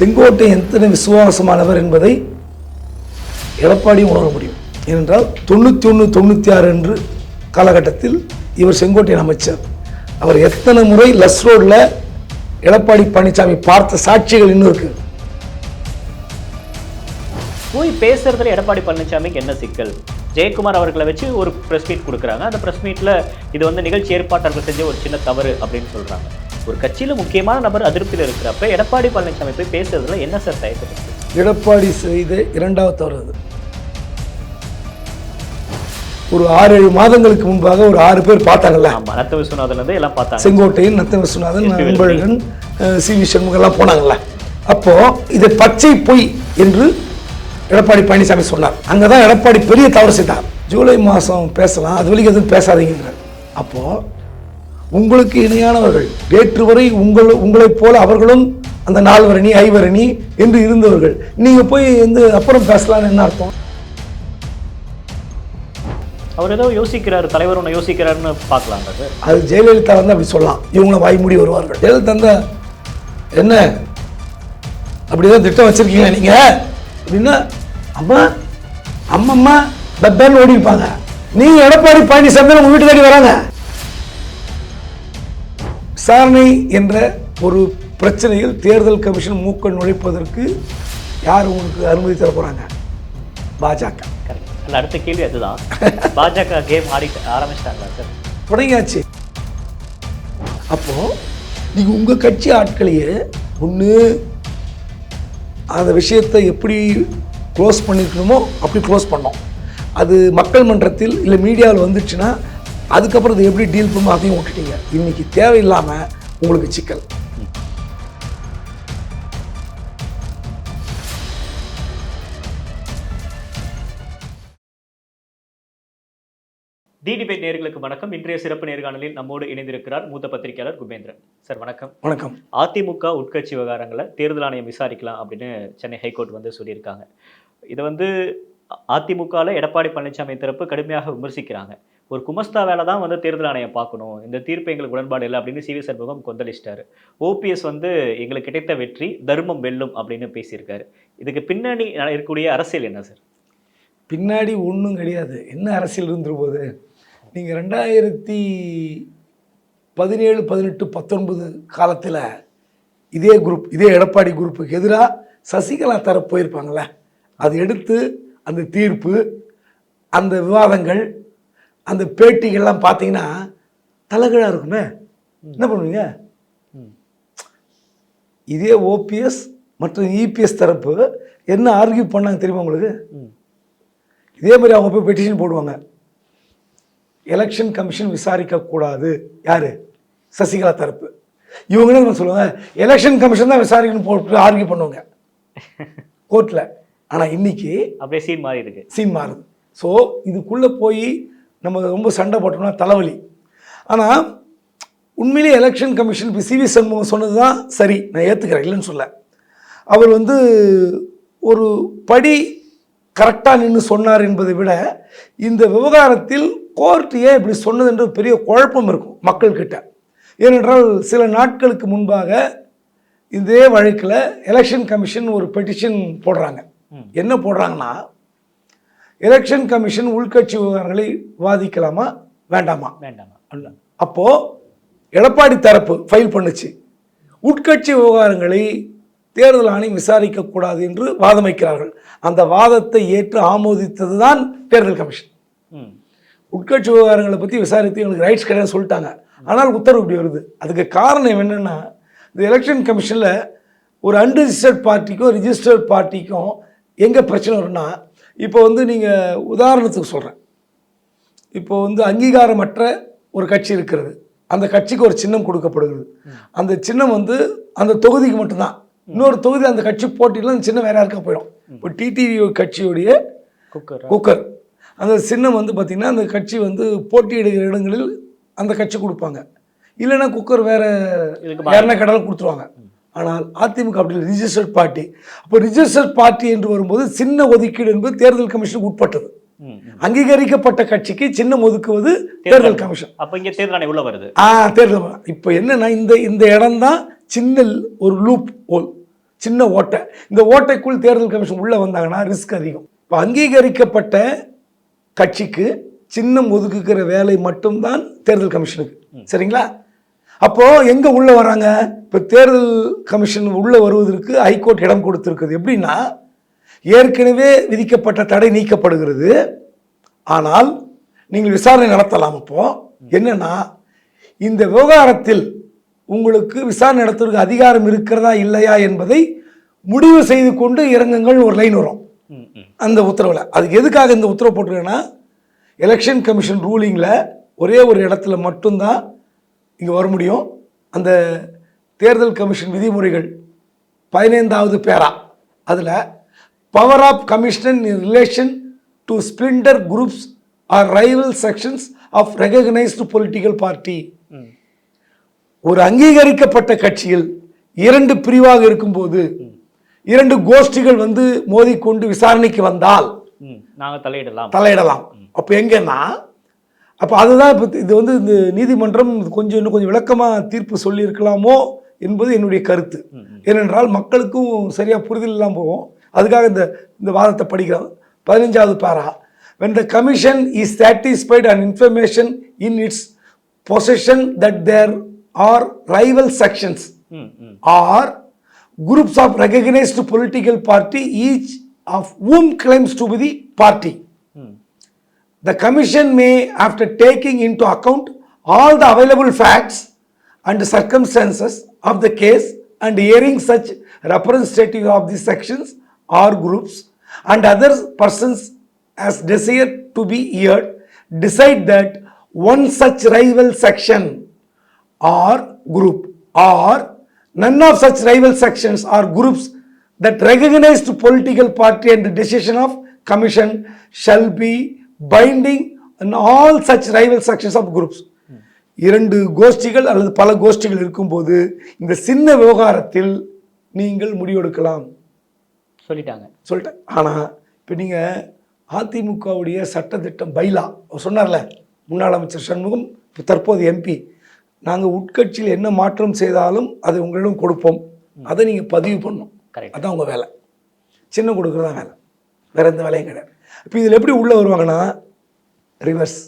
செங்கோட்டை எத்தனை விசுவாசமானவர் என்பதை எடப்பாடியும் உணர முடியும். ஏனென்றால் 91, 96 என்று காலகட்டத்தில் இவர் செங்கோட்டையின் அமைச்சர். அவர் எத்தனை முறை லஸ் ரோடில் எடப்பாடி பழனிசாமி பார்த்த சாட்சிகள் இன்னும் இருக்கு. போய் பேசுறதுல எடப்பாடி பழனிசாமிக்கு என்ன சிக்கல்? ஜெயக்குமார் அவர்களை வச்சு ஒரு ப்ரெஸ் மீட் கொடுக்குறாங்க. அந்த ப்ரெஸ் மீட்டில் இது வந்து நிகழ்ச்சி ஏற்பாட்டாளர்கள் செஞ்ச ஒரு சின்ன தவறு அப்படின்னு சொல்கிறாங்க. ஒரு கட்சியில் முக்கியமான நபர் அதிருப்தியில் இருக்கிறப்ப எடப்பாடி பழனிசாமி போய் பேசுறதுல என்ன சார் தயக்கம்? எடப்பாடி செய்த இரண்டாவது தவறு அது. ஒரு 6-7 மாதங்களுக்கு முன்பாக ஒரு 6 பேர் பார்த்தாங்கல்ல. நத்த விஸ்வநாதன் எல்லாம் பார்த்தாங்க. செங்கோட்டையன், நத்த விஸ்வநாதன், அன்பழகன், சி.வி. சண்முகம் எல்லாம் போனாங்கல்ல. அப்போ இதை பச்சை பொய் என்று எடப்பாடி பழனிசாமி சொன்னார். அங்கதான் எடப்பாடி பெரிய தவறு செய்தார். ஜூலை மாதம் பேசலாம், அது வரைக்கும் எதுவும் பேசாதீங்கிறார். அப்போ உங்களுக்கு இணையானவர்கள் நேற்று வரை உங்களைப் போல அவர்களும் அந்த 4 வரணி 5 வரணி என்று இருந்தவர்கள், நீங்க போய் அப்புறம் பேசலாம்னு என்ன அர்த்தம்? அவர் ஏதோ யோசிக்கிறாரு, தலைவர் ஒன்று யோசிக்கிறாருன்னு பார்க்கலாம். அது ஜெயலலிதா வந்து அப்படி சொல்லலாம், இவங்கள வாய்மூடி வருவார்கள். ஜெயலலிதா என்ன அப்படிதான் திட்டம் வச்சிருக்கீங்க நீங்க அப்படின்னா அம்மா அம்மம்மா பப்பேன்னு ஓடி இருப்பாங்க. நீங்க எடப்பாடி பழனிசாமி உங்க வீட்டு தேடி வராங்க. விசாரணை என்ற ஒரு பிரச்சனையில் தேர்தல் கமிஷன் மூக்க நுழைப்பதற்கு யார் உங்களுக்கு அனுமதி தர போறாங்க? பாஜக. அடுத்த கேள்வி அதுதான். பாஜக கேம் ஆரம்பிச்சிட்டாங்களா சார்? தொடங்கியாச்சு. அப்போ நீங்க உங்க கட்சி ஆட்களையே ஒன்று அந்த விஷயத்தை எப்படி க்ளோஸ் பண்ணிருக்கணுமோ அப்படி க்ளோஸ் பண்ணோம். அது மக்கள் மன்றத்தில் இல்லை மீடியாவில் வந்துச்சுன்னா அதுக்கப்புறம் அதை எப்படி டீல் பண்ணுமோ அதையும் விட்டுட்டீங்க. இன்னைக்கு தேவையில்லாமல் உங்களுக்கு சிக்கல். டிடிபேட் நேயர்களுக்கு வணக்கம். இன்றைய சிறப்பு நேர்காணலில் நம்மோடு இணைந்திருக்கிறார் மூத்த பத்திரிகையாளர் குபேந்திரன் சார். வணக்கம். வணக்கம். அதிமுக உட்கட்சி விவகாரங்களை தேர்தல் ஆணையம் விசாரிக்கலாம் அப்படின்னு சென்னை ஹைகோர்ட் வந்து சொல்லியிருக்காங்க. இதை வந்து அதிமுகவில் எடப்பாடி பழனிசாமி தரப்பு கடுமையாக விமர்சிக்கிறாங்க. ஒரு குமஸ்தா வேலை தான் வந்து தேர்தல் ஆணையம் பார்க்கணும், இந்த தீர்ப்பு எங்களுக்கு உடன்பாடு இல்லை அப்படின்னு சி.வி. சண்முகம் கொந்தளிச்சிட்டாரு. ஓபிஎஸ் வந்து எங்களுக்கு கிடைத்த வெற்றி தர்மம் வெல்லும் அப்படின்னு பேசியிருக்காரு. இதுக்கு பின்னணி இருக்கக்கூடிய அரசியல் என்ன சார்? பின்னாடி ஒன்றும் கிடையாது. என்ன அரசியல் இருந்துருப்போது? நீங்கள் 2017, 18, 19 காலத்தில் இதே குரூப், இதே எடப்பாடி குரூப்புக்கு எதிராக சசிகலா தரப்பு போயிருப்பாங்களே, அது எடுத்து அந்த தீர்ப்பு, அந்த விவாதங்கள், அந்த பேட்டிகள்லாம் பார்த்தீங்கன்னா தலைகளாக இருக்குமே. என்ன பண்ணுவீங்க? இதே ஓபிஎஸ் மற்றும் இபிஎஸ் தரப்பு என்ன ஆர்கியூ பண்ணாங்க தெரியுமா உங்களுக்கு? இதே மாதிரி அவங்க போய் பெட்டிஷன் போடுவாங்க, எலெக்ஷன் கமிஷன் விசாரிக்கக்கூடாது. யாரு? சசிகலா தரப்பு. இவங்க என்ன சொல்லுவாங்க, எலெக்ஷன் கமிஷன் தான் விசாரிக்கணும் போட்டு ஆர்கியூ பண்ணுவாங்க கோர்ட்டில். ஆனால் இன்னைக்கு அப்படியே சீன் மாறி இருக்கு. சீன் மாறுது. ஸோ இதுக்குள்ளே போய் நம்ம ரொம்ப சண்டை போட்டோம்னா தலைவலி. ஆனால் உண்மையிலேயே எலெக்ஷன் கமிஷன் இப்போ சி.வி. சண்முகம் சொன்னது தான் சரி, நான் ஏற்றுக்கிறேன், இல்லைன்னு சொல்ல. அவர் வந்து ஒரு படி கரெக்டாக நின்று சொன்னார் என்பதை விட இந்த விவகாரத்தில் கோர்ட் ஏன் இப்படி சொன்னது என்ற பெரிய குழப்பம் இருக்கும் மக்கள்கிட்ட. ஏனென்றால் சில நாட்களுக்கு முன்பாக இதே வழக்கில் எலெக்ஷன் கமிஷன் ஒரு பெட்டிஷன் போடுறாங்க. என்ன போடுறாங்கன்னா, எலெக்ஷன் கமிஷன் உள்கட்சி விவகாரங்களை விவாதிக்கலாமா வேண்டாமா? அப்போது எடப்பாடி தரப்பு ஃபைல் பண்ணுச்சு, உட்கட்சி விவகாரங்களை தேர்தல் ஆணையம் விசாரிக்கக்கூடாது என்று வாதம் வைக்கிறார்கள். அந்த வாதத்தை ஏற்று ஆமோதித்தது தான் தேர்தல் கமிஷன். உட்கட்சி விவகாரங்களை பற்றி விசாரித்து எங்களுக்கு ரைட்ஸ் கிடையாது சொல்லிட்டாங்க. ஆனால் உத்தரவு இப்படி வருது. அதுக்கு காரணம் என்னென்னா, இந்த எலெக்ஷன் கமிஷனில் ஒரு அன்ரிஜிஸ்டர்ட் பார்ட்டிக்கும் ரிஜிஸ்டர்ட் பார்ட்டிக்கும் எங்கே பிரச்சனை வரும்னா, இப்போ வந்து நீங்கள் உதாரணத்துக்கு சொல்கிறேன், இப்போ வந்து அங்கீகாரமற்ற ஒரு கட்சி இருக்கிறது, அந்த கட்சிக்கு ஒரு சின்னம் கொடுக்கப்படுகிறது. அந்த சின்னம் வந்து அந்த தொகுதிக்கு மட்டும்தான். இன்னொரு தொகுதி அந்த கட்சி போட்டியில் அந்த சின்னம் வேற யாருக்கா போயிடும். இப்போ டிடிவி கட்சியுடைய குக்கர் அந்த சின்னம் வந்து பார்த்திங்கன்னா அந்த கட்சி வந்து போட்டியிடுகிற இடங்களில் அந்த கட்சி கொடுப்பாங்க, இல்லைன்னா குக்கர் வேற யாருன்னா கடலை கொடுத்துருவாங்க. ஆனால் அதிமுக அப்படி ரிஜிஸ்டர்ட் பார்ட்டி. அப்போ ரிஜிஸ்டர்ட் பார்ட்டி என்று வரும்போது சின்ன ஒதுக்கீடு என்பது தேர்தல் கமிஷனுக்கு உட்பட்டது. அங்கீகரிக்கப்பட்ட கட்சிக்கு சின்னம் ஒதுக்குவது தேர்தல் கமிஷன். அப்போ இங்கே தேர்தல் ஆணையம் உள்ள வருது. தேர்தல் இப்போ என்னன்னா, இந்த இடம் தான் சின்ன ஒரு லூப் ஹோல், சின்ன ஓட்டை. இந்த ஓட்டைக்குள் தேர்தல் கமிஷன் உள்ளே வந்தாங்கன்னா ரிஸ்க் அதிகம். இப்போ அங்கீகரிக்கப்பட்ட கட்சிக்கு சின்னம் ஒதுக்குகிற வேலை மட்டும்தான் தேர்தல் கமிஷனுக்கு. சரிங்களா? அப்போது எங்கே உள்ளே வராங்க? இப்போ தேர்தல் கமிஷன் உள்ளே வருவதற்கு ஹைகோர்ட் இடம் கொடுத்துருக்குது. எப்படின்னா, ஏற்கனவே விதிக்கப்பட்ட தடை நீக்கப்படுகிறது. ஆனால் நீங்கள் விசாரணை நடத்தலாம். அப்போ என்னன்னா, இந்த விவகாரத்தில் உங்களுக்கு விசாரணை நடத்துவதற்கு அதிகாரம் இருக்கிறதா இல்லையா என்பதை முடிவு செய்து கொண்டு இறங்குங்கள் ஒரு லைன் வரும் அந்த உத்தரவில். அதுக்கு எதுக்காக இந்த உத்தரவு போட்டிருக்கேன்னா, எலெக்ஷன் கமிஷன் ரூலிங்கில் ஒரே ஒரு இடத்துல மட்டும்தான் இங்கே வர முடியும். அந்த தேர்தல் கமிஷன் விதிமுறைகள் 15வது பேரா, அதில் power of commission in relation to splinter groups or rival sections of recognised political party. ஒரு அங்கீகரிக்கப்பட்ட கட்சியில் 2 பிரிவாக இருக்கும்போது 2 கோஷ்டிகள் வந்து மோதிக்கொண்டு விசாரணைக்கு வந்தால் நாங்கள் தலையிடலாம். அப்போ எங்கன்னா, அப்போ அதுதான் இப்போ இது வந்து இந்த நீதிமன்றம் இன்னும் கொஞ்சம் விளக்கமாக தீர்ப்பு சொல்லியிருக்கலாமோ என்பது என்னுடைய கருத்து. ஏனென்றால் மக்களுக்கும் சரியாக புரிதல் இல்லாமல் போகும். அதுக்காக இந்த வாதத்தை படிக்கிறோம். 15வது பாரா, when the commission is satisfied on information in its possession that there are rival sections or groups of recognized political party, each of whom claims to be the party, the commission may, after taking into account all the available facts and circumstances of the case and hearing such representatives of the sections or groups and other persons as desired to be heard, decide that one such rival section or group or none of such rival sections or groups that recognized political party and the decision of commission shall be binding on all such rival sections of groups. 2 கோஷ்டிகள் அல்லது பல கோஷ்டிகள் இருக்கும்போது இந்த சின்ன விவகாரத்தில் நீங்கள் முடிவெடுக்கலாம் சொல்லிட்டேன். ஆனால் இப்போ நீங்கள் அதிமுகவுடைய சட்டத்திட்டம் பைலா சொன்னார்ல முன்னாள் அமைச்சர் சண்முகம், இப்போ தற்போது எம்பி, நாங்கள் உட்கட்சியில் என்ன மாற்றம் செய்தாலும் அதை உங்களிடம் கொடுப்போம், அதை நீங்கள் பதிவு பண்ணணும். அதான் உங்கள் வேலை. சின்னம் கொடுக்குறதா வேலை, வேறு எந்த வேலையும் கிடையாது. இப்போ இதில் எப்படி உள்ளே வருவாங்கன்னா ரிவர்ஸ்.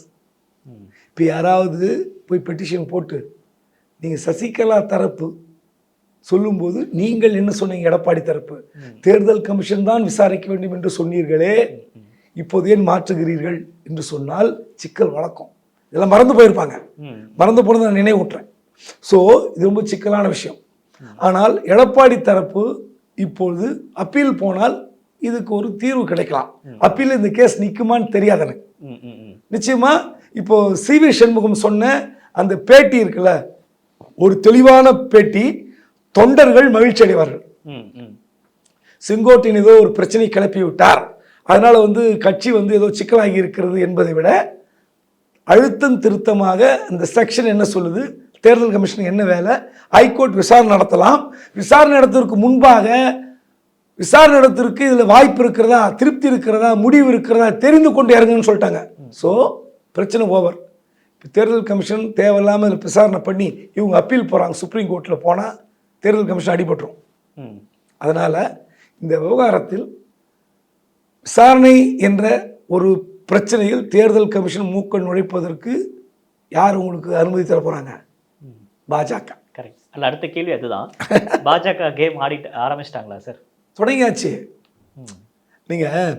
இப்போ யாராவது போய் பெட்டிஷன் போட்டு நீங்கள் சசிகலா தரப்பு சொல்லும்போது நீங்கள் என்ன சொன்னீங்க? எடப்பாடி தரப்பு தேர்தல் கமிஷன் தான் விசாரிக்க வேண்டும் என்று சொன்னீர்களே, இப்போது ஏன் மாற்றுகிறீர்கள் என்று சொன்னால் சிக்கல் வழக்கம். இதெல்லாம் மறந்து போயிருப்பாங்க. மறந்து போனதை நான் நினைவூட்டுறேன். ஸோ இது ரொம்ப சிக்கலான விஷயம். ஆனால் எடப்பாடி தரப்பு இப்பொழுது அப்பீல் போனால் இதுக்கு ஒரு தீர்வு கிடைக்கலாம். அப்பீல் இந்த கேஸ் நிற்குமான்னு தெரியாது எனக்கு. நிச்சயமா இப்போ சிவி சண்முகம் சொன்ன அந்த பேட்டி இருக்குல்ல, ஒரு தெளிவான பேட்டி. தொண்டர்கள் மகிழ்ச்சி அடைவார்கள். செங்கோட்டையன் ஏதோ ஒரு பிரச்சனை கிளப்பி விட்டார், அதனால கட்சி ஏதோ சிக்கலாகி இருக்கிறது என்பதை விட அழுத்தம் திருத்தமாக இந்த செக்ஷன் என்ன சொல்லுது, தேர்தல் கமிஷன் என்ன வேலை, ஹைகோர்ட் விசாரணை நடத்தலாம், விசாரணை நடத்துவதற்கு முன்பாக விசாரணை நடத்துவதற்கு இதில் வாய்ப்பு இருக்கிறதா, திருப்தி இருக்கிறதா, முடிவு இருக்கிறதா தெரிந்து கொண்டு இறங்குன்னு சொல்லிட்டாங்க. ஸோ பிரச்சனை ஓவர். இப்போ தேர்தல் கமிஷன் தேவையில்லாமல் இதில் விசாரணை பண்ணி இவங்க அப்பீல் போகிறாங்க, சுப்ரீம் கோர்ட்டில் போனால் தேர்தல் கமிஷன் அடிபட்டுரும். அதனால் இந்த விவகாரத்தில் விசாரணை என்ற ஒரு பிரச்சனையில் தேர்தல் கமிஷன் மூக்க நுழைப்பதற்கு யார் உங்களுக்கு அனுமதி தர போகிறாங்க? பாஜக. கரெக்ட். அல்ல, அடுத்த கேள்வி அதுதான். பாஜக கேம் ஆரம்பிச்சிட்டாங்களா சார்? தொடங்கியாச்சு. நீங்கள்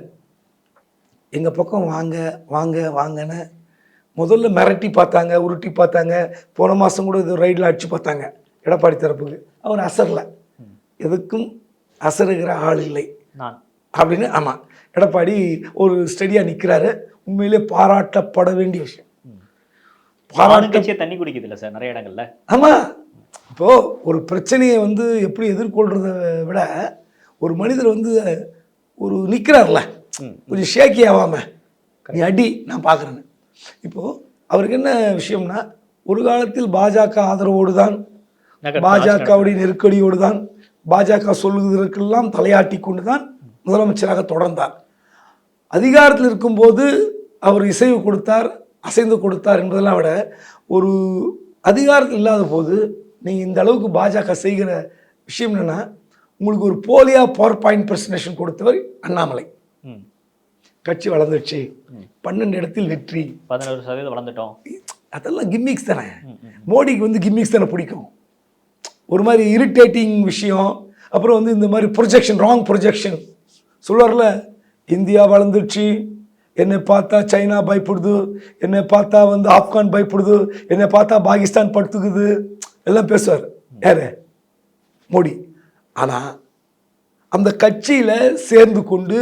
எங்கள் பக்கம் வாங்க வாங்க வாங்கன்னு முதல்ல மிரட்டி பார்த்தாங்க, உருட்டி பார்த்தாங்க. போன மாதம் கூட இது ரைடில் அடித்து பார்த்தாங்க எடப்பாடி தரப்புக்கு. அவர் அசரல, எதுக்கும் அசருகிற ஆள் இல்லை அப்படின்னு. ஆமாம், எடப்பாடி ஒரு ஸ்டெடியாக நிற்கிறாரு. உண்மையிலே பாராட்டப்பட வேண்டிய விஷயம். தண்ணி குடிக்குது இல்லை சார் நிறைய இடங்கள்ல. ஆமாம், இப்போது ஒரு பிரச்சனையை எப்படி எதிர்கொள்கிறத விட ஒரு மனிதர் ஒரு நிற்கிறார்ல, கொஞ்சம் ஷேக்கி ஆகாம நீ அடி நான் பார்க்குறேன்னு. இப்போது அவருக்கு என்ன விஷயம்னா, ஒரு காலத்தில் பாஜக ஆதரவோடு தான், பாஜகவுடைய நெருக்கடியோடு தான், பாஜக சொல்லுவதற்கெல்லாம் தலையாட்டி கொண்டு தான் முதலமைச்சராக தொடர்ந்தார். அதிகாரத்தில் இருக்கும்போது அவர் இசைவு கொடுத்தார், அசைந்து கொடுத்தார் என்பதெல்லாம் விட, ஒரு அதிகாரத்தில் இல்லாத போது நீங்கள் இந்த அளவுக்கு பாஜக செய்கிற விஷயம் என்னென்னா, உங்களுக்கு ஒரு போலியா பவர் பாயிண்ட் பிரசன்டேஷன் கொடுத்தவர் அண்ணாமலை. ம். கட்சி வளர்ந்துச்சு, 12 இடத்தில் வெற்றி, 11% வளர்ந்துட்டோம். அதெல்லாம் கிம்மிக்ஸ் தானே. ம், ம். மோடிக்கு வந்து கிம்மிக்ஸ் தானே பிடிக்கும். ஒரு மாதிரி இரிட்டேட்டிங் விஷயம். அப்புறம் வந்து இந்த மாதிரி ப்ரொஜெக்ஷன், ராங் ப்ரொஜெக்ஷன் சொல்லுவார்ல, இந்தியா வளர்ந்துருச்சு, என்னை பார்த்தா சைனா பயப்படுது, என்னை பார்த்தா வந்து ஆப்கான் பயப்படுது, என்னை பார்த்தா பாகிஸ்தான் படுத்துக்குது, எல்லாம் பேசுவார் யாரு? மோடி. ஆனால் அந்த கட்சியில் சேர்ந்து கொண்டு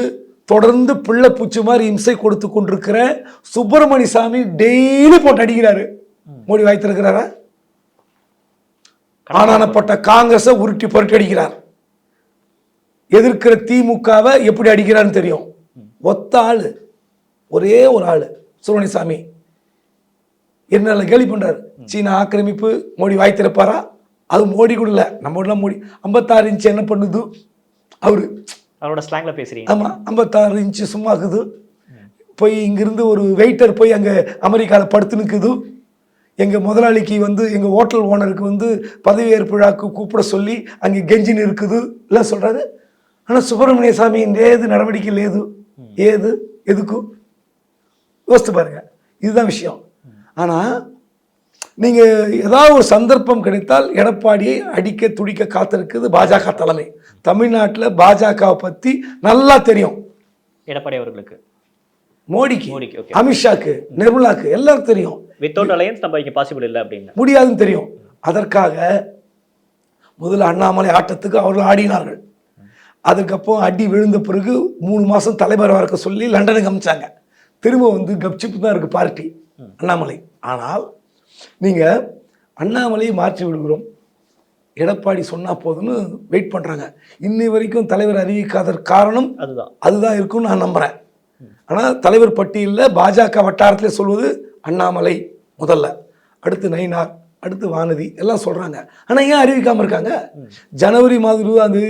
தொடர்ந்து பிள்ளை பூச்சி மாதிரி இம்சை கொடுத்து கொண்டிருக்கிற சுப்பிரமணிய சாமி டெய்லி போட்டு அடிக்கிறாரு. மோடி வாய்த்திருக்கிறாரா? ஆனானப்பட்ட காங்கிரஸை உருட்டி புரட்டி அடிக்கிறார். எதிர்க்கிற திமுகவை எப்படி அடிக்கிறான்னு தெரியும். ஒத்த ஆளு, ஒரே ஒரு ஆளு சுப்பிரமணியசாமி. என்ன கேள்வி பண்றாரு, சீனா ஆக்கிரமிப்பு மோடி வாய் திறப்பாரா? அது மோடி கூட இல்லை, நம்ம மோடி 56 இன்ச்சு என்ன பண்ணுது அவரு, அவரோட ஸ்லாங்ல பேசுறீங்க. ஆமா, 56 இன்ச்சு சும்மா இருக்குது. போய் இங்கிருந்து ஒரு வெயிட்டர் போய் அங்கே அமெரிக்காவில் படுத்து நிற்குது. எங்கள் முதலாளிக்கு வந்து எங்கள் ஹோட்டல் ஓனருக்கு வந்து பதவியேற்பு விழாக்கு கூப்பிட சொல்லி அங்கே கெஞ்சின்னு இருக்குது எல்லாம் சொல்கிறாரு. ஆனால் சுப்பிரமணிய சாமி ஏது நடவடிக்கை லேது, ஏது எதுக்கு யோசித்து பாருங்க. இதுதான் விஷயம். ஆனால் நீங்கள் ஏதாவது ஒரு சந்தர்ப்பம் கிடைத்தால் எடப்பாடியை அடிக்க துடிக்க காத்திருக்குது பாஜக தலைமை. தமிழ்நாட்டில் பாஜகவை பற்றி நல்லா தெரியும் எடப்பாடி அவர்களுக்கு, மோடிக்கு, okay. அமித்ஷாக்கு, நிர்மலாக்கு எல்லாரும் தெரியும். வித்தவுட் அலையன்ஸ் நம்ம இங்கே பாசிபிள் இல்லை அப்படின்னு முடியாதுன்னு தெரியும். அதற்காக முதல்ல அண்ணாமலை ஆட்டத்துக்கு அவர்கள் ஆடினார்கள். அதுக்கப்புறம் அடி விழுந்த பிறகு 3 மாதம் தலைவர் இருக்க சொல்லி லண்டனுக்கு அமிச்சாங்க. திரும்ப வந்து கப்சிப்பு தான் இருக்குது பார்ட்டி அண்ணாமலை. ஆனால் நீங்கள் அண்ணாமலையை மாற்றி விடுகிறோம், எடப்பாடி சொன்னால் போதுன்னு வெயிட் பண்ணுறாங்க. இன்னி வரைக்கும் தலைவர் அறிவிக்காத காரணம் அதுதான் இருக்குன்னு நான் நம்புகிறேன். ஆனால் தலைவர் பட்டியலில் பாஜக வட்டாரத்தில் சொல்வது அண்ணாமலை முதல்ல, அடுத்து நயினார், அடுத்து வானதி எல்லாம் சொல்கிறாங்க. ஆனால் ஏன் அறிவிக்காமல் இருக்காங்க? ஜனவரி மாதம் 20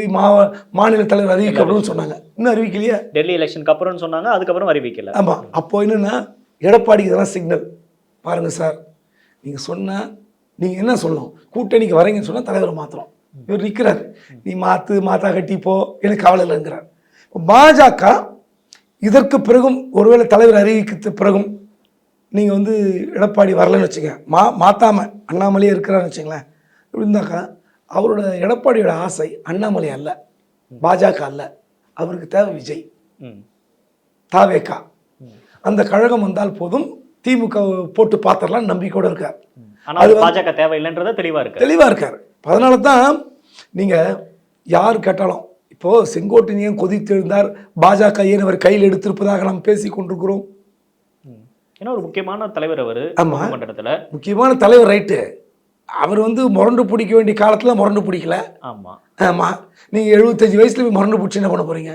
மாநில தலைவர் அறிவிக்கணும்னு சொன்னாங்க, இன்னும் அறிவிக்கலையே. டெல்லி எலெக்ஷனுக்கு அப்புறம்னு சொன்னாங்க, அதுக்கப்புறம் அறிவிக்கல. ஆமாம், அப்போ என்னென்னா எடப்பாடிக்கு இதெல்லாம் சிக்னல். பாருங்கள் சார், நீங்கள் சொன்னால் நீங்கள் என்ன சொல்லணும், கூட்டணிக்கு வரீங்கன்னு சொன்னால் தலைவரை மாற்றுறோம். இவர் நிற்கிறார், நீ மாற்றா கட்டிப்போ, எனக்கு கவலை இல்லைங்கிறார். பாஜக இதற்கு பிறகும் ஒருவேளை தலைவர் அறிவிக்க பிறகும் நீங்கள் வந்து எடப்பாடி வரலன்னு வச்சுங்க, மாற்றாமல் அண்ணாமலையே இருக்கிறான்னு வச்சுங்களேன். இப்படி இருந்தாக்கா அவரோட எடப்பாடியோட ஆசை அண்ணாமலை அல்ல, பாஜக அல்ல, அவருக்கு தேவை விஜய், தாவேகா. அந்த கழகம் வந்தால் போதும், திமுக போட்டு பார்த்துடலாம் நம்பிக்கையோடு இருக்கார். அது பாஜக தேவையில்லைன்றத தெளிவாக இருக்கார். அதனால தான் நீங்கள் யார் கேட்டாலும் இப்போது செங்கோட்டையன் கொதித்தெழுந்தார், பாஜக ஏன் அவர் கையில் எடுத்திருப்பதாக நாம் பேசி கொண்டிருக்கிறோம். ஏன்னா ஒரு முக்கியமான தலைவர் அவர். ஆமாம், முக்கியமான தலைவர், ரைட்டு. அவர் வந்து முரண்டு பிடிக்க வேண்டிய காலத்தில் முரண்டு பிடிக்கல. ஆமாம் ஆமாம், நீங்கள் 75 வயசுல போய் முரண்டு பிடிச்சி என்ன பண்ண போகிறீங்க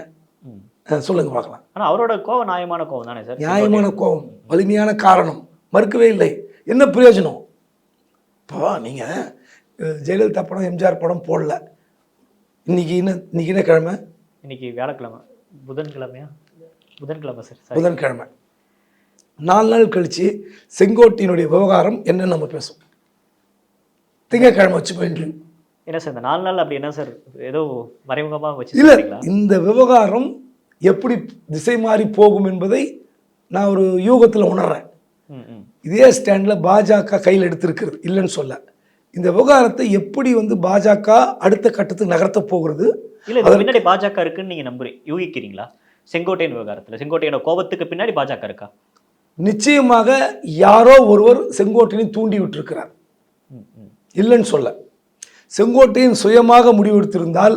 சொல்லுங்க பார்க்கலாம். ஆனால் அவரோட கோவம் நியாயமான கோவம் தானே சார்? நியாயமான கோவம், வலிமையான காரணம், மறுக்கவே இல்லை. என்ன பிரயோஜனம்? இப்போ நீங்கள் ஜெயலலிதா படம், எம்ஜிஆர் படம் போடல. இன்னைக்கு என்ன கிழமை? இன்னைக்கு வியாழக்கிழமை, புதன்கிழமை சார், புதன்கிழமை. 4 நாள் கழிச்சு செங்கோட்டையினுடைய விவகாரம் என்னன்னு நம்ம பேசுவோம். திங்கக்கிழமை வச்சு போயிட்டு என்ன சார் இந்த 4 நாள் அப்படி என்ன சார் ஏதோ மறைமுகமாக வச்சு இல்லை, இந்த விவகாரம் எப்படி திசை மாறி போகும் என்பதை நான் ஒரு யூகத்தில் உணர்றேன். இதே ஸ்டாண்டில் பாஜக கையில் எடுத்திருக்கிறது, இல்லைன்னு சொல்ல. இந்த விவகாரத்தை எப்படி வந்து பாஜக அடுத்த கட்டத்துக்கு நகர்த்த போகிறது, இல்லை பின்னாடி பாஜக இருக்குன்னு நீங்கள் யூகிக்கிறீங்களா? செங்கோட்டையன் விவகாரத்தில் செங்கோட்டையனோட கோபத்துக்கு பின்னாடி பாஜக இருக்கா? நிச்சயமாக யாரோ ஒருவர் செங்கோட்டையனை தூண்டி விட்டிருக்கிறார், இல்லைன்னு சொல்ல. செங்கோட்டையன் சுயமாக முடிவெடுத்திருந்தால்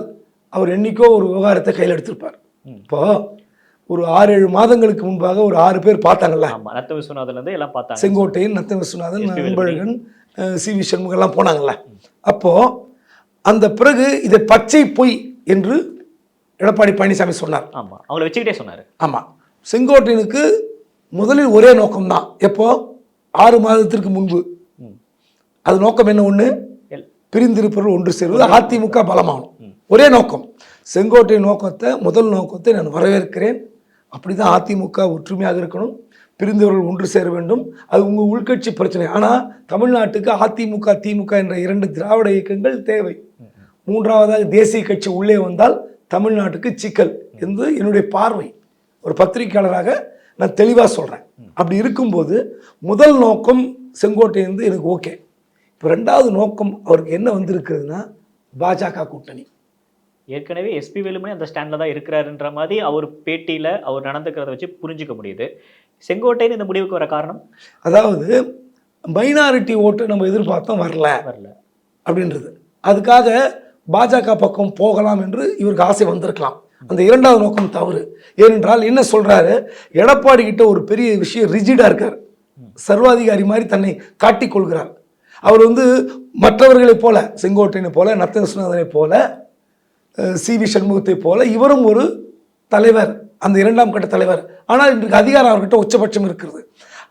அவர் என்னைக்கோ ஒரு விவகாரத்தை கையில் எடுத்திருப்பார். இப்போ ஒரு 6-7 மாதங்களுக்கு முன்பாக ஒரு 6 பேர் பார்த்தாங்கல்ல, நத்த விஸ்வநாதன்லேருந்து எல்லாம் பார்த்தாங்க. செங்கோட்டையன், நத்த விஸ்வநாதன், அன்பழகன், சி.வி. சண்முகெல்லாம் போனாங்கல்ல. அப்போது அந்த பிறகு இதை பச்சை பொய் என்று எடப்பாடி பழனிசாமி சொன்னார். ஆமாம், அவங்கள வச்சுக்கிட்டே சொன்னார். ஆமாம், செங்கோட்டையனுக்கு முதலில் ஒரே நோக்கம்தான். எப்போ? 6 மாதத்திற்கு முன்பு. அது நோக்கம் என்ன? ஒன்று, பிரிந்திருப்பவர்கள் ஒன்று சேருவது, அதிமுக பலமாகும். ஒரே நோக்கம். செங்கோட்டையன் நோக்கத்தை, முதல் நோக்கத்தை நான் வரவேற்கிறேன். அப்படி தான் அதிமுக ஒற்றுமையாக இருக்கணும், பிரிந்தவர்கள் ஒன்று சேர வேண்டும். அது உங்கள் உள்கட்சி பிரச்சனை. ஆனால் தமிழ்நாட்டுக்கு அதிமுக, திமுக என்ற 2 திராவிட இயக்கங்கள் தேவை. மூன்றாவதாக தேசிய கட்சி உள்ளே வந்தால் தமிழ்நாட்டுக்கு சிக்கல் என்று என்னுடைய பார்வை. ஒரு பத்திரிகையாளராக நான் தெளிவாக சொல்கிறேன். அப்படி இருக்கும்போது முதல் நோக்கம் செங்கோட்டையன் எனக்கு ஓகே. இப்போ ரெண்டாவது நோக்கம் அவருக்கு என்ன வந்திருக்குதுன்னா பாஜக கூட்டணி. ஏற்கனவே எஸ்பி வேலுமணி அந்த ஸ்டாண்டில் தான் இருக்கிறாருன்ற மாதிரி அவர் பேட்டியில் அவர் நடந்துக்கிறத வச்சு புரிஞ்சுக்க முடியுது. செங்கோட்டையன் இந்த முடிவுக்கு வர காரணம், அதாவது மைனாரிட்டி ஓட்டு நம்ம எதிர்பார்த்தோம் வரல அப்படின்றது. அதுக்காக பாஜக பக்கம் போகலாம் என்று இவருக்கு ஆசை வந்திருக்கலாம். அந்த இரண்டாவது நோக்கம் தவறு. ஏனென்றால் என்ன சொல்றாரு, எடப்பாடி கிட்ட ஒரு பெரிய விஷயம் ரிஜிடா இருக்கார், சர்வாதிகாரி மாதிரி தன்னை காட்டிக்கொள்கிறார். அவர் மற்றவர்களைப் போல, செங்கோட்டையனை போல, நத்தனசுநாதனை போல, சி.வி. சண்முகத்தை போல இவரும் ஒரு தலைவர், அந்த இரண்டாம் கட்ட தலைவர். ஆனால் இன்றைக்கு அதிகாரம் அவர்கிட்ட உச்சபட்சம் இருக்கிறது.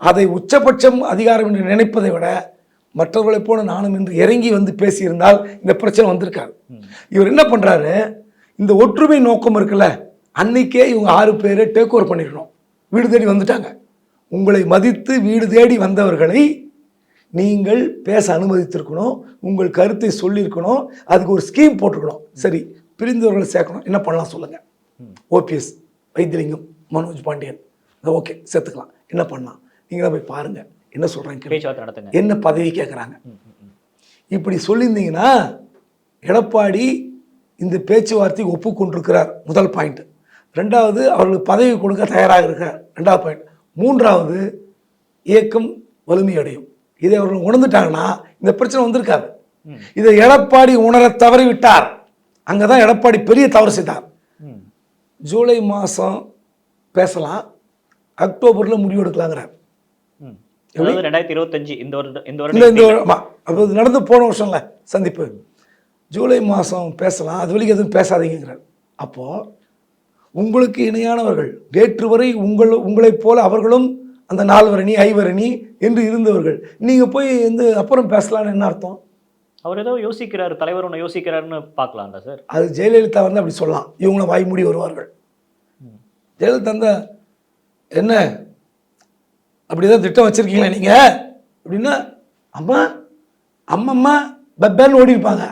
அதை உச்சபட்சம் அதிகாரம் என்று நினைப்பதை விட மற்றவர்களைப் போல நானும் என்று இறங்கி பேசியிருந்தால் இந்த பிரச்சனை வந்திருக்காரு. இவர் என்ன பண்றாரு, இந்த ஒற்றுமை நோக்கம் இருக்குல்ல, அன்னைக்கே இவங்க 6 பேரை டேக் ஓவர் பண்ணிடணும். வீடு தேடி வந்துட்டாங்க. உங்களை மதித்து வீடு தேடி வந்தவர்களை நீங்கள் பேச அனுமதித்திருக்கணும், உங்கள் கருத்தை சொல்லியிருக்கணும், அதுக்கு ஒரு ஸ்கீம் போட்டிருக்கணும். சரி, பிரிந்தவர்களை சேர்க்கணும், என்ன பண்ணலாம் சொல்லுங்க. ஓபிஎஸ், வைத்திலிங்கம், மனோஜ் பாண்டியன், ஓகே சேர்த்துக்கலாம். என்ன பண்ணலாம் நீங்களா போய் பாருங்க, என்ன சொல்றாங்க, என்ன பதவி கேட்குறாங்க. இப்படி சொல்லியிருந்தீங்கன்னா எடப்பாடி இந்த பேச்சுவார்த்தைக்கு ஒப்புக்கொண்டிருக்கிறார், முதல் பாயிண்ட். ரெண்டாவது, அவர்களுக்கு பதவி கொடுக்க தயாராக இருக்கிறார், ரெண்டாவது பாயிண்ட். மூன்றாவது, இயக்கம் வலிமையடையும். இதை அவர்கள் உணர்ந்துட்டாங்கன்னா இந்த பிரச்சனை வந்திருக்காது. இதை எடப்பாடி உணர தவறிவிட்டார். அங்கதான் எடப்பாடி பெரிய தவறு செய்தார். ஜூலை மாதம் பேசலாம், அக்டோபரில் முடிவு எடுக்கலாங்கிறார். 2025 அப்போ நடந்து போன வருஷம்ல சந்திப்பு. ஜூலை மாதம் பேசலாம், அது வரைக்கும் எதுவும் பேசாதீங்கிறார். அப்போது உங்களுக்கு இணையானவர்கள், நேற்று வரை உங்களைப் போல அவர்களும் அந்த 4 அணி 5 அணி என்று இருந்தவர்கள், நீங்கள் போய் அப்புறம் பேசலான்னு என்ன அர்த்தம்? அவர் ஏதோ யோசிக்கிறார், தலைவர் ஒன்று யோசிக்கிறாருன்னு பார்க்கலாம்ல சார். அது ஜெயலலிதா அப்படி சொல்லலாம், இவங்கள வாய் மூடி வருவார்கள். ஜெயலலிதா என்ன அப்படிதான் திட்டம் வச்சிருக்கீங்களா நீங்க அப்படின்னா அம்மா அம்மம்மா பப்பேன்னு ஓடி இருப்பாங்க.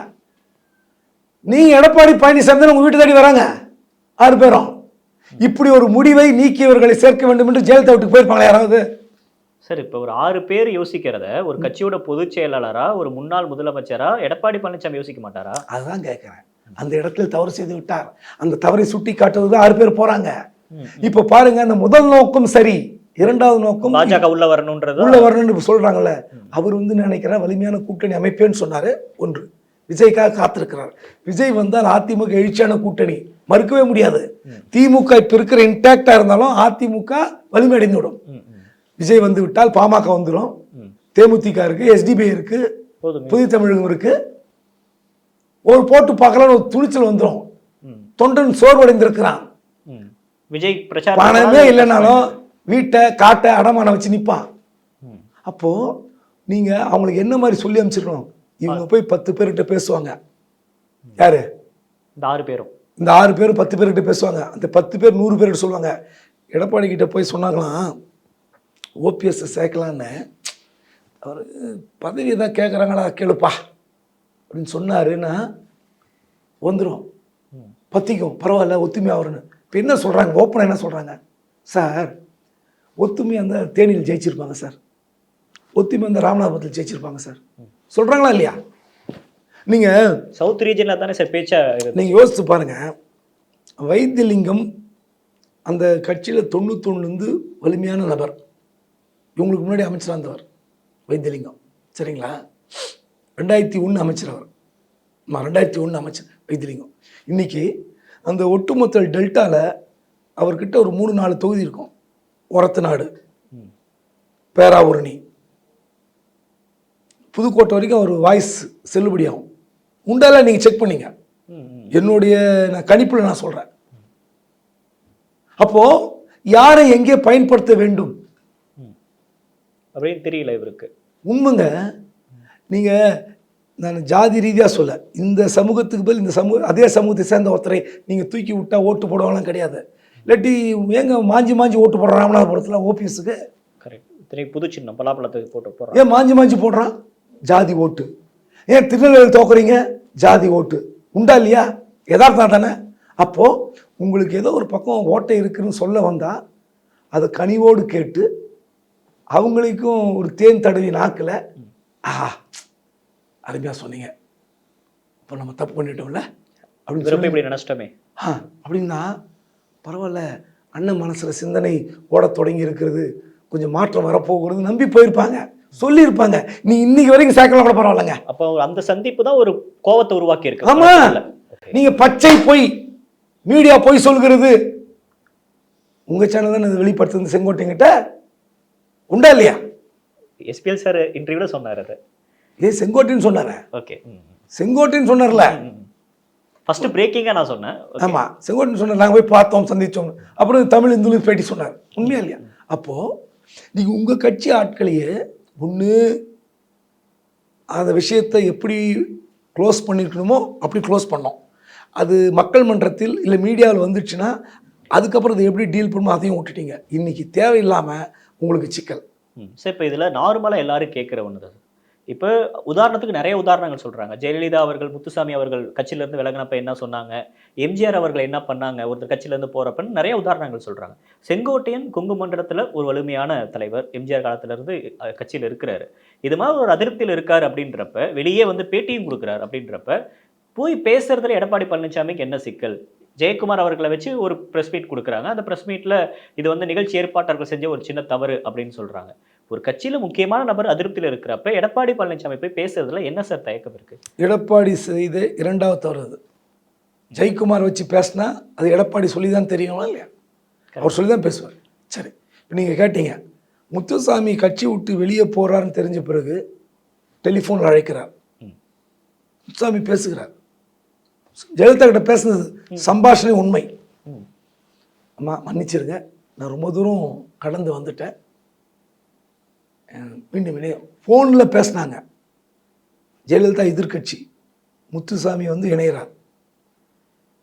நீங்க எடப்பாடி பழனிசாமி உங்க வீட்டு தேடி வராங்க 6 பேரும். இப்படி ஒரு முடிவை நீக்கியவர்களை சேர்க்க வேண்டும் என்று ஜெயலலிதா வீட்டுக்கு போயிருப்பாங்களா யாராவது? சார், இப்போ ஒரு 6 பேர் யோசிக்கிறத ஒரு கட்சியோட பொதுச் செயலாளரா, ஒரு முன்னாள் முதலமைச்சரா எடப்பாடி பழனிசாமி யோசிக்க மாட்டாரா? அதுதான் கேட்கிறேன். அந்த இடத்துல தவறு செய்து விட்டார். அந்த தவறை சுட்டி காட்டுவது 6 பேர் போறாங்க. இப்ப பாருங்க, அந்த முதல் நோக்கம் சரி, இரண்டாவது நோக்கம் பாஜக உள்ள வரணும்னு சொல்றாங்கல்ல. அவர் நினைக்கிறார் வலிமையான கூட்டணி அமைப்பேன்னு சொன்னாரு. ஒன்று, விஜய்க்காக காத்திருக்கிறார். விஜய் வந்தால் அதிமுக எழுச்சியான கூட்டணி, மறுக்கவே முடியாது. திமுக இப்ப இருக்கிற இன்டாக்டா இருந்தாலும் அதிமுக வலிமை அடைந்துவிடும். விஜய் வந்து விட்டால் பாமக வந்துடும், தேமுதிக இருக்கு, எஸ்டிபிஐ இருக்கு, புதிய தமிழகம் இருக்கு. ஒரு போட்டு பார்க்கலாம், ஒரு துணிச்சல் வந்துடும். தொண்டன் சோர்வடைந்திருக்கிறான். விஜய் பிரச்சாரம் பணமே இல்லைனாலும் வீட்டை காட்டை அடமான வச்சு நிற்பான். அப்போ நீங்க அவங்களுக்கு என்ன மாதிரி சொல்லி அமைச்சிருக்கணும், இவங்க போய் 10 பேர்கிட்ட பேசுவாங்க. யாரு? இந்த 6 பேரும். இந்த 6 பேரும் 10 பேர்கிட்ட பேசுவாங்க. அந்த 10 பேர் 100 பேர்கிட்ட சொல்லுவாங்க. எடப்பாடி கிட்ட போய் சொன்னாங்களாம், ஓபிஎஸ் சேர்க்கலான்னு. அவர் பதவி தான் கேட்குறாங்களா கேளுப்பா அப்படின்னு சொன்னாருன்னா வந்துடும், பத்திக்கும், பரவாயில்ல ஒத்துமையாக வரும்னு. இப்போ என்ன சொல்கிறாங்க, ஓப்பனாக என்ன சொல்கிறாங்க, சார் ஒத்துமையாக அந்த தேனியில் ஜெயிச்சிருப்பாங்க சார், ஒத்துமை அந்த ராமநாதபுரத்தில் ஜெயிச்சிருப்பாங்க சார் சொல்கிறாங்களா இல்லையா? நீங்கள் சவுத் ரீஜனில் தானே சார் பேச்சா, நீங்கள் யோசித்து பாருங்கள். வைத்திலிங்கம் அந்த கட்சியில் 91 வலிமையான நபர். இவங்களுக்கு முன்னாடி அமைச்சராக இருந்தவர் வைத்திலிங்கம், சரிங்களா? 2001 அமைச்சர் அவர். 2001 அமைச்சர் வைத்திலிங்கம். இன்னைக்கு அந்த ஒட்டுமொத்த டெல்டாவில் அவர்கிட்ட ஒரு 3-4 தொகுதி இருக்கும். ஒரத்தநாடு, பேராவூரணி, புதுக்கோட்டை வரைக்கும் அவர் வாய்ஸ் செல்லுபடியாகும். உண்டால நீங்கள் செக் பண்ணீங்க, என்னுடைய கணிப்பில் நான் சொல்கிறேன். அப்போ யாரை எங்கே பயன்படுத்த வேண்டும் அப்படின்னு தெரியல இவருக்கு. உண்மைங்க. நீங்கள், நான் ஜாதி ரீதியாக சொல்ல, இந்த சமூகத்துக்கு பதில் இந்த அதே சமூகத்தை சேர்ந்த ஒருத்தரை நீங்கள் தூக்கி விட்டா ஓட்டு போடுவாங்களாம் கிடையாது. இல்லாட்டி ஏங்க மாஞ்சி ஓட்டு போடுறான் ராமநாதபுரத்தில் ஓபிஎஸ்க்கு? கரெக்ட். புது சின்னம் பலாப்பழத்துக்கு போட்டு போடுறான். ஏன் மாஞ்சி போடுறான்? ஜாதி ஓட்டு. ஏன் திருநெல்வேலி தோக்குறீங்க? ஜாதி ஓட்டு. உண்டா இல்லையா? யதார்த்தம் தானே? அப்போது உங்களுக்கு ஏதோ ஒரு பக்கம் ஓட்டை இருக்குதுன்னு சொல்ல வந்தால் அதை கனிவோடு கேட்டு அவங்களுக்கும் ஒரு தேன் தடவி நாக்கில் ஆஹா அருமையாக சொன்னீங்க, இப்போ நம்ம தப்பு பண்ணிட்டோம்ல அப்படின்னு சொல்லி இப்படி நினச்சிட்டோமே அப்படின்னா பரவாயில்ல, அண்ணன் மனசில் சிந்தனை ஓடத் தொடங்கி இருக்கிறது, கொஞ்சம் மாற்றம் வரப்போகிறது நம்பி போயிருப்பாங்க, சொல்லியிருப்பாங்க. நீ இன்னைக்கு வரைக்கும் சேர்க்கலாம் கூட பரவாயில்லைங்க. அப்போ அந்த சந்திப்பு தான் ஒரு கோவத்தை உருவாக்கி இருக்கு. ஆமா, நீங்க பச்சை பொய், மீடியா பொய் சொல்கிறது. உங்க சேனல் தான் இது வெளிப்படுத்துது. செங்கோட்டைங்கிட்ட உண்டா இல்லையா? எஸ்பிஎல் சார் இன்டர்வியூல சொன்னார். அது செங்கோட்டைன்னு சொன்னார. ஓகே, செங்கோட்டைன்னு சொன்னார்ல. ஃபர்ஸ்ட் பிரேக்கிங்கா நான் சொன்னேன். ஆமா, செங்கோட்டைன்னு சொன்னார். நாங்கள் போய் பார்த்தோம், சந்திச்சோம். அப்புறம் தமிழ் இந்துலையும் பேட்டி சொன்னார். உண்மையா இல்லையா? அப்போ நீங்க உங்க கட்சி ஆட்களையே ஒன்று அந்த விஷயத்தை எப்படி க்ளோஸ் பண்ணியிருக்கணுமோ அப்படி க்ளோஸ் பண்ணோம். அது மக்கள் மன்றத்தில் இல்லை மீடியாவில் வந்துடுச்சுன்னா அதுக்கப்புறம் அதை எப்படி டீல் பண்ணுமோ அதையும் விட்டுட்டீங்க. இன்றைக்கி தேவையில்லாமல் உங்களுக்கு சிக்கல். சார் இப்போ இதில் நார்மலாக எல்லாரும் கேட்குற ஒன்று தான். இப்போ உதாரணத்துக்கு நிறைய உதாரணங்கள் சொல்கிறாங்க. ஜெயலலிதா அவர்கள், முத்துசாமி அவர்கள் கட்சியிலேருந்து விலகினப்ப என்ன சொன்னாங்க, எம்ஜிஆர் அவர்கள் என்ன பண்ணாங்க ஒருத்தர் கட்சியிலேருந்து போகிறப்பன்னு நிறைய உதாரணங்கள் சொல்கிறாங்க. செங்கோட்டையன் கொங்கு மண்டலத்தில் ஒரு வலிமையான தலைவர், எம்ஜிஆர் காலத்திலேருந்து கட்சியில் இருக்கிறாரு. இது மாதிரி ஒரு அதிருப்தியில் இருக்கார் அப்படின்றப்ப, வெளியே வந்து பேட்டியும் கொடுக்குறாரு அப்படின்றப்ப, போய் பேசுறதுல எடப்பாடி பழனிசாமிக்கு என்ன சிக்கல்? ஜெயக்குமார் அவர்களை வச்சு ஒரு ப்ரெஸ் மீட் கொடுக்குறாங்க. அந்த ப்ரெஸ் மீட்டில் இது வந்து நிகழ்ச்சி ஏற்பாட்டர்கள் செஞ்ச ஒரு சின்ன தவறு அப்படின்னு சொல்கிறாங்க. ஒரு கட்சியில் முக்கியமான நபர் அதிருப்தியில் இருக்கிறப்ப எடப்பாடி பழனிசாமி போய் பேசுறதுல என்ன சார் தயக்கம் இருக்குது? எடப்பாடி செய்த இரண்டாவது தவறு அது. ஜெயக்குமார் வச்சு பேசினா அது எடப்பாடி சொல்லி தான் தெரியுமா இல்லையா? அவர் சொல்லி தான் பேசுவார். சரி, இப்போ நீங்கள் கேட்டீங்க, முத்துசாமி கட்சி விட்டு வெளியே போகிறாருன்னு தெரிஞ்ச பிறகு டெலிஃபோனில் அழைக்கிறார், முத்துசாமி பேசுகிறார். ஜெயலலிதா கிட்ட பேசுனது சம்பாஷணை உண்மை. அம்மா மன்னிச்சிருங்க, நான் ரொம்ப தூரம் கடந்து வந்துட்டேன், மீண்டும் ஃபோனில் பேசினாங்க. ஜெயலலிதா எதிர்கட்சி, முத்துசாமி வந்து இணைகிறார்.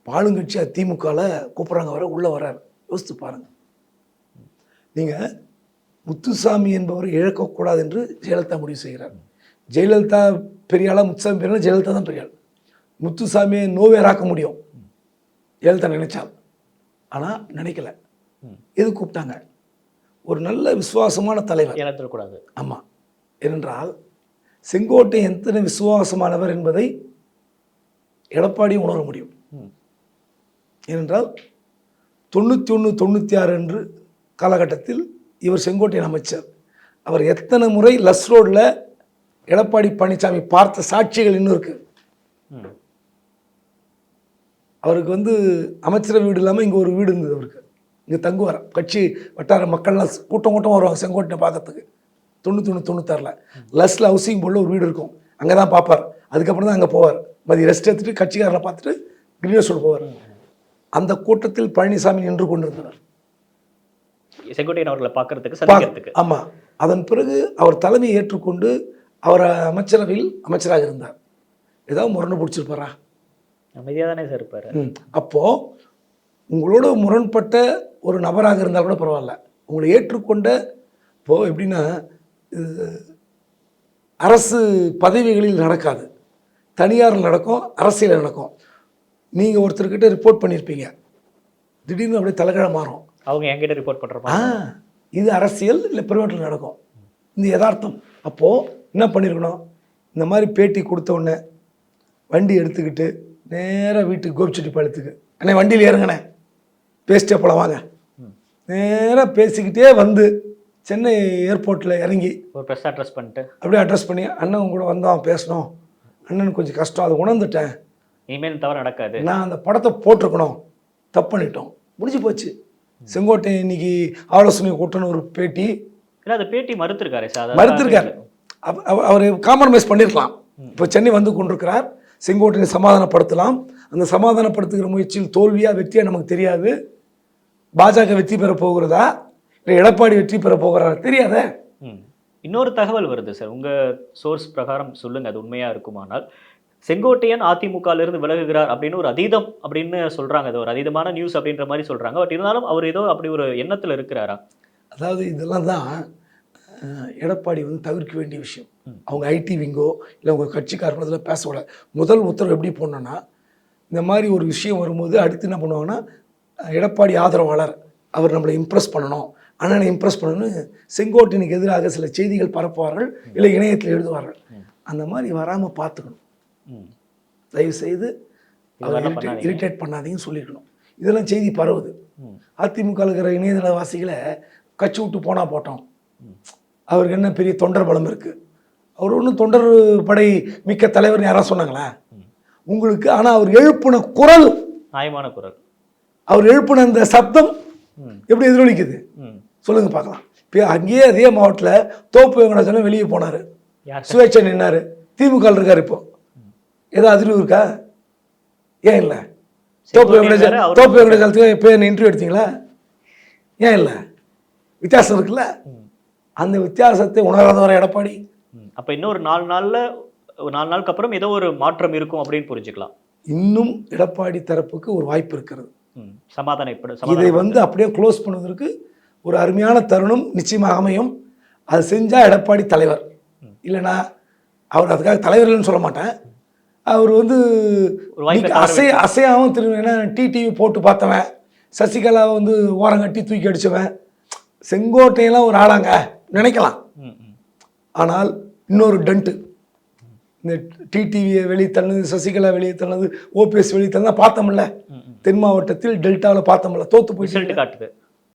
ஆளுங்கட்சி திமுகவில் கூப்பிட்றாங்க, வர உள்ளே வர்றார். யோசித்து பாருங்கள். நீங்கள் முத்துசாமி என்பவர் இழக்கக்கூடாது என்று ஜெயலலிதா முடிவு செய்கிறார். ஜெயலலிதா பெரியாளா, முத்துசாமி பெரியாளா? ஜெயலலிதா தான் பெரியாள். முத்துசாமியை நோவேராக்க முடியும் ஜெயலலிதா நினைச்சால், ஆனால் நினைக்கல. எது கூப்பிட்டாங்க? ஒரு நல்ல விசுவாசமான தலைவர் இழந்துடக்கூடாது. ஆமாம், ஏனென்றால் செங்கோட்டை எத்தனை விசுவாசமானவர் என்பதை எடப்பாடியும் உணர முடியும். ஏனென்றால் 91, 96 என்று காலகட்டத்தில் இவர் செங்கோட்டையின் அமைச்சர். அவர் எத்தனை முறை லஸ் ரோடில் எடப்பாடி பழனிசாமி பார்த்த சாட்சிகள் இன்னும் இருக்குது. அவருக்கு வந்து அமைச்சர் வீடு இல்லாமல் இங்கே ஒரு வீடு இருந்தது. அவருக்கு இங்கே தங்குவார். கட்சி வட்டார மக்கள்லாம் கூட்டம் வருவாங்க செங்கோட்டை பார்க்கறதுக்கு. 91, 96 லஸ்ல ஹவுசிங் போர்டில் ஒரு வீடு இருக்கும், அங்கே தான் பார்ப்பார். அதுக்கப்புறம் தான் அங்கே போவார். மதியம் ரெஸ்ட் எடுத்துகிட்டு கட்சிக்காரனை பார்த்துட்டு கிரீன் ரோடு போவார். அந்த கூட்டத்தில் பழனிசாமி நின்று கொண்டிருந்தார் செங்கோட்டையன் அவர்களை பார்க்கறதுக்கு. ஆமாம், அதன் பிறகு அவர் தலைமையை ஏற்றுக்கொண்டு அவர் அமைச்சரவையில் அமைச்சராக இருந்தார். ஏதாவது முரணை பிடிச்சிருப்பாரா? அமைதியாக தானே சார் இருப்பார். அப்போது உங்களோட முரண்பட்ட ஒரு நபராக இருந்தால் கூட பரவாயில்ல, உங்களை ஏற்றுக்கொண்ட இப்போது எப்படின்னா, அரசு பதவிகளில் நடக்காது, தனியாரில் நடக்கும், அரசியலில் நடக்கும். நீங்கள் ஒருத்தர்கிட்ட ரிப்போர்ட் பண்ணியிருப்பீங்க, திடீர்னு அப்படியே தலைகீழ மாறும். அவங்க என்கிட்ட ரிப்போர்ட் பண்ணுறப்ப இது அரசியல் இல்லை பிரைவேட்டில் நடக்கும், இந்த யதார்த்தம். அப்போது என்ன பண்ணியிருக்கணும்? இந்த மாதிரி பேட்டி கொடுத்த உடனே வண்டி எடுத்துக்கிட்டு நேராக வீட்டுக்கு கோபிச்செட்டிப்பாளையத்துக்கு, அண்ணே வண்டியில் ஏறுங்கண்ணே, பேசிட்டே போல வாங்க, நேராக பேசிக்கிட்டே வந்து சென்னை ஏர்போர்ட்டில் இறங்கி ஒரு ப்ரெஸ் அட்ரஸ் பண்ணிட்டு அப்படியே அட்ரஸ் பண்ணி, அண்ணன் கூட வந்தான் பேசணும், அண்ணனுக்கு கொஞ்சம் கஷ்டம், அதை உணர்ந்துட்டேன், இனிமேல் தவறு நடக்காது, நான் அந்த படத்தை போட்டிருக்கணும், தப்பு பண்ணிட்டோம், முடிஞ்சு போச்சு. செங்கோட்டை இன்னைக்கு ஆலோசனை கூட்டணும் ஒரு பேட்டி, இல்லை அந்த பேட்டி மறுத்திருக்காரு சார். மறுத்திருக்காரு. அவர் காம்ப்ரமைஸ் பண்ணியிருக்கலாம். இப்போ சென்னை வந்து கொண்டிருக்கிறார், செங்கோட்டையை சமாதானப்படுத்தலாம். அந்த சமாதானப்படுத்துகிற முயற்சியில் தோல்வியா வெற்றியா நமக்கு தெரியாது. பாஜக வெற்றி பெற போகிறதா இல்லை எடப்பாடி வெற்றி பெற போகிறாரா தெரியாத. இன்னொரு தகவல் வருது சார், உங்கள் சோர்ஸ் பிரகாரம் சொல்லுங்கள், அது உண்மையாக இருக்குமானால், செங்கோட்டையன் அதிமுகவிலிருந்து விலகுகிறார் அப்படின்னு ஒரு அதீதம் அப்படின்னு சொல்கிறாங்க. அது ஒரு அதீதமான நியூஸ் அப்படின்ற மாதிரி சொல்கிறாங்க. பட் இருந்தாலும் அவர் ஏதோ அப்படி ஒரு எண்ணத்தில் இருக்கிறாரா? அதாவது இதெல்லாம் தான் எடப்பாடி வந்து தவிர்க்க வேண்டிய விஷயம். அவங்க ஐடி விங்கோ இல்லை அவங்க கட்சிக்காரங்கள பேசக்கூடாது. முதல் உத்தரவு எப்படி போடணும்னா, இந்த மாதிரி ஒரு விஷயம் வரும்போது அடுத்து என்ன பண்ணுவாங்கன்னா, எடப்பாடி ஆதரவாளர் அவர் நம்மளை இம்ப்ரெஸ் பண்ணணும், அண்ணனை இம்ப்ரெஸ் பண்ணணும்னு செங்கோட்டையனுக்கு எதிராக சில செய்திகள் பரப்புவார்கள், இல்லை இணையத்தில் எழுதுவார்கள். அந்த மாதிரி வராமல் பார்த்துக்கணும். தயவுசெய்து அவர் இரிட்டேட் பண்ணாதீங்கன்னு சொல்லியிருக்கணும். இதெல்லாம் செய்தி பரவுது. அதிமுக இருக்கிற இணையதளவாசிகளை கட்சி விட்டு போனால் போட்டோம், அவருக்கு என்ன பெரிய தொண்டர் பலம் இருக்குது, அவர் ஒன்றும் தொண்டர் படை மிக்க தலைவர்னு யாராவது சொன்னாங்களா உங்களுக்கு? ஆனால் அவர் எழுப்பின குரல், நியாயமான குரல், அவர் எழுப்பின அந்த சப்தம் எப்படி எதிரொலிக்குது சொல்லுங்க பார்க்கலாம். இப்போ அங்கேயே அதே மாவட்டத்தில் தோப்பு வெங்கடாச்சலம் வெளியே போனார், சுயேட்சை நின்னார், திமுக இருக்கார். இப்போ ஏதோ அதிர்வு இருக்கா? ஏன் இல்லை? தோப்பு வெங்கடாச்சலத்துக்கு இப்போ என்ன இன்டர்வியூ எடுத்தீங்களா? ஏன் இல்லை? வித்தியாசம் இருக்குல்ல. அந்த வித்தியாசத்தை உணராதவர எடப்பாடி. அப்போ இன்னும் ஒரு 4 நாளுக்கு அப்புறம் ஏதோ ஒரு மாற்றம் இருக்கும் அப்படின்னு புரிஞ்சுக்கலாம். இன்னும் எடப்பாடி தரப்புக்கு ஒரு வாய்ப்பு இருக்கிறது. இதை அப்படியே க்ளோஸ் பண்ணுவதற்கு ஒரு அருமையான தருணம் நிச்சயமாக அமையும். அது செஞ்சால் எடப்பாடி தலைவர். இல்லைனா அவர் அதுக்காக தலைவர்கள்னு சொல்ல மாட்டேன். அவர் அசையாகவும் திரும்ப, ஏன்னா டிடிவி போட்டு பார்த்தவன், சசிகலாவை ஓரங்கட்டி தூக்கி அடித்தவன், செங்கோட்டையெல்லாம் ஒரு ஆளாங்க நினைக்கலாம். ஆனால் இன்னொரு டன்ட்டு, இந்த டிடிவியை வெளியே தள்ளது, சசிகலா வெளியே தள்ளது, ஓபிஎஸ் வெளியே தள்ளது பார்த்தோம்ல. தென் மாவட்டத்தில் டெல்டாவில் பார்த்தோம்ல, தோத்து போய் காட்டுது.